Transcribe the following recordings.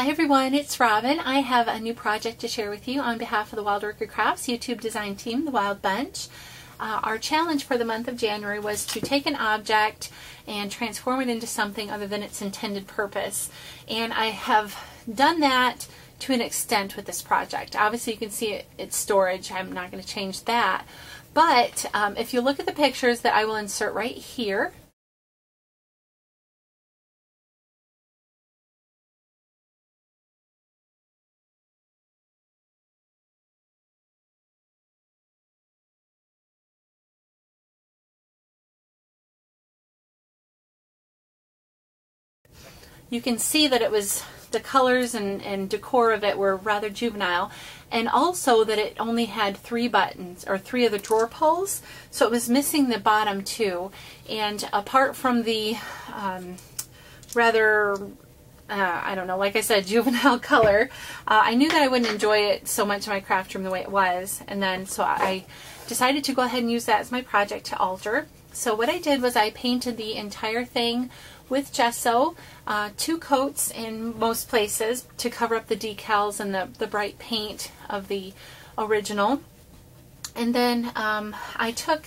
Hi everyone, it's Robin. I have a new project to share with you on behalf of the Wild Orchid Crafts YouTube design team, the Wild Bunch. Our challenge for the month of January was to take an object and transform it into something other than its intended purpose. And I have done that to an extent with this project. Obviously you can see it's storage. I'm not going to change that. But if you look at the pictures that I will insert right here, you can see that it was the colors and decor of it were rather juvenile, and also that it only had 3 buttons or 3 of the drawer pulls, so it was missing the bottom 2. And apart from the rather I don't know, like I said, juvenile color, I knew that I wouldn't enjoy it so much in my craft room the way it was, and then so I decided to go ahead and use that as my project to alter. So what I did was I painted the entire thing with gesso, 2 coats in most places to cover up the decals and the bright paint of the original. And then I took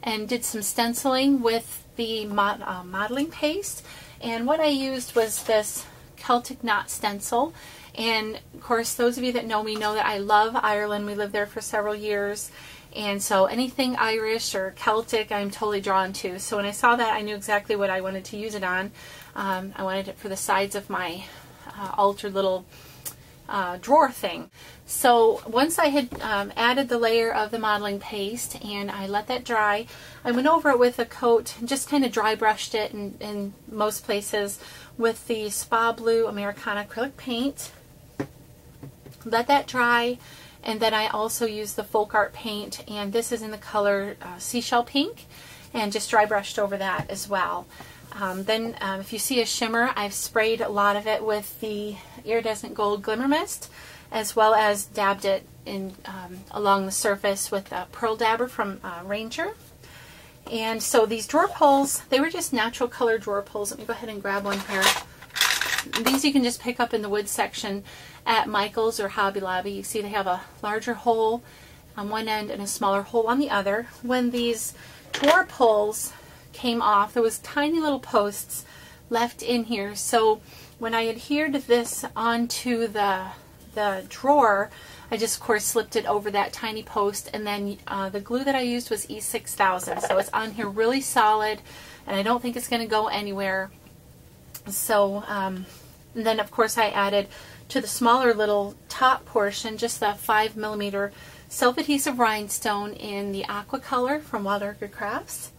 and did some stenciling with the modeling paste, and what I used was this Celtic knot stencil. And of course, those of you that know me know that I love Ireland. We lived there for several years, and so anything Irish or Celtic I'm totally drawn to. So when I saw that, I knew exactly what I wanted to use it on. I wanted it for the sides of my altered little drawer thing. So once I had added the layer of the modeling paste and I let that dry, I went over it with a coat and just kind of dry brushed it in most places with the Spa Blue Americana acrylic paint. Let that dry, and then I also used the folk art paint, and this is in the color Seashell Pink, and just dry brushed over that as well. Then if you see a shimmer, I've sprayed a lot of it with the Iridescent Gold Glimmer Mist, as well as dabbed it in along the surface with a Pearl Dabber from Ranger. And so these drawer pulls, they were just natural color drawer pulls. Let me go ahead and grab one here. These you can just pick up in the wood section at Michael's or Hobby Lobby. You see they have a larger hole on one end and a smaller hole on the other. When these drawer pulls came off, there was tiny little posts left in here. So when I adhered this onto the drawer, I just of course slipped it over that tiny post, and then the glue that I used was E6000, so it's on here really solid, and I don't think it's going to go anywhere. So and then of course I added to the smaller little top portion just the 5mm self-adhesive rhinestone in the aqua color from Wild Orchid Crafts.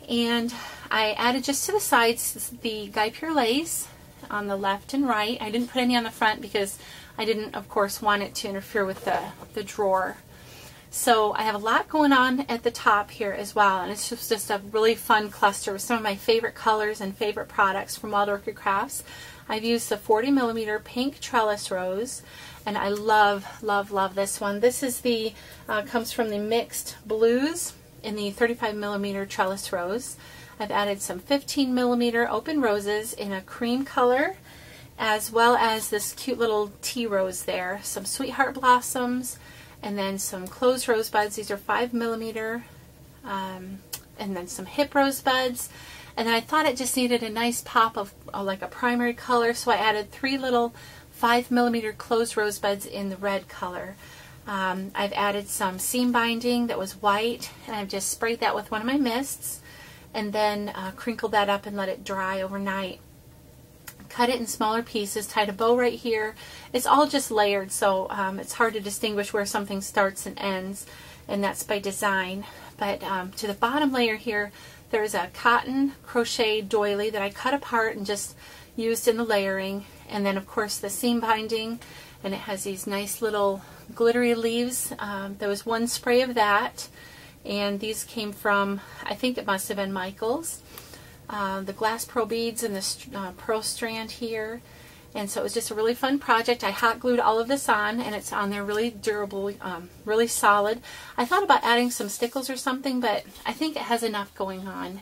And I added just to the sides the Guy Pure lace on the left and right. I didn't put any on the front because I didn't, of course, want it to interfere with the drawer. So I have a lot going on at the top here as well, and it's just a really fun cluster with some of my favorite colors and favorite products from Wild Orchid Crafts. I've used the 40mm pink trellis rose, and I love, love, love this one. This is the comes from the mixed blues in the 35mm trellis rose. I've added some 15mm open roses in a cream color, as well as this cute little tea rose there, some sweetheart blossoms, and then some closed rosebuds. These are 5mm, and then some hip rosebuds. And then I thought it just needed a nice pop of like a primary color, so I added 3 little 5mm closed rosebuds in the red color. I've added some seam binding that was white, and I've just sprayed that with one of my mists, and then crinkled that up and let it dry overnight. Cut it in smaller pieces, tied a bow right here. It's all just layered, so it's hard to distinguish where something starts and ends, and that's by design. But to the bottom layer here, there's a cotton crochet doily that I cut apart and just used in the layering, and then of course the seam binding, and it has these nice little glittery leaves. There was 1 spray of that, and these came from, I think it must have been Michael's. The glass pearl beads and the pearl strand here, and so it was just a really fun project. I hot glued all of this on, and it's on there really durable, really solid. I thought about adding some stickles or something, but I think it has enough going on.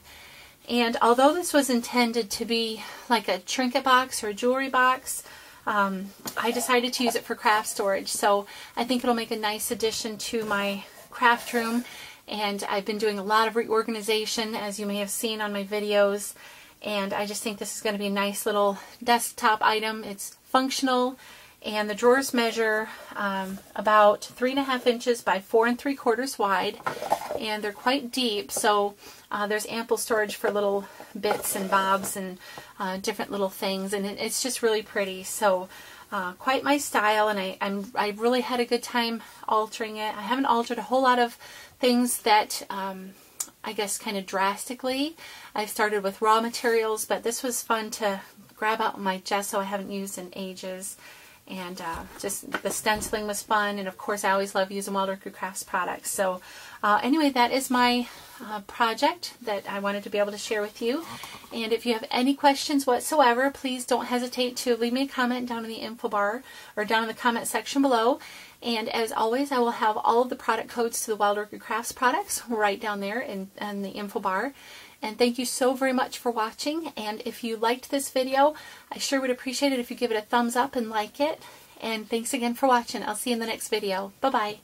And although this was intended to be like a trinket box or a jewelry box, I decided to use it for craft storage. So I think it'll make a nice addition to my craft room. And I've been doing a lot of reorganization, as you may have seen on my videos. And I just think this is going to be a nice little desktop item. It's functional, and the drawers measure about 3.5 inches by 4 3/4 wide, and they're quite deep, so there's ample storage for little bits and bobs and different little things, and it's just really pretty. So quite my style, and I really had a good time altering it. I haven't altered a whole lot of things that I guess kind of drastically. I started with raw materials, but this was fun to grab out my gesso I haven't used in ages. And just the stenciling was fun, and of course I always love using Wild Orchid Crafts products. So anyway, that is my project that I wanted to be able to share with you. And if you have any questions whatsoever, please don't hesitate to leave me a comment down in the info bar or down in the comment section below. And as always, I will have all of the product codes to the Wild Orchid Crafts products right down there in the info bar. And thank you so very much for watching. And if you liked this video, I sure would appreciate it if you give it a thumbs up and like it. And thanks again for watching. I'll see you in the next video. Bye-bye.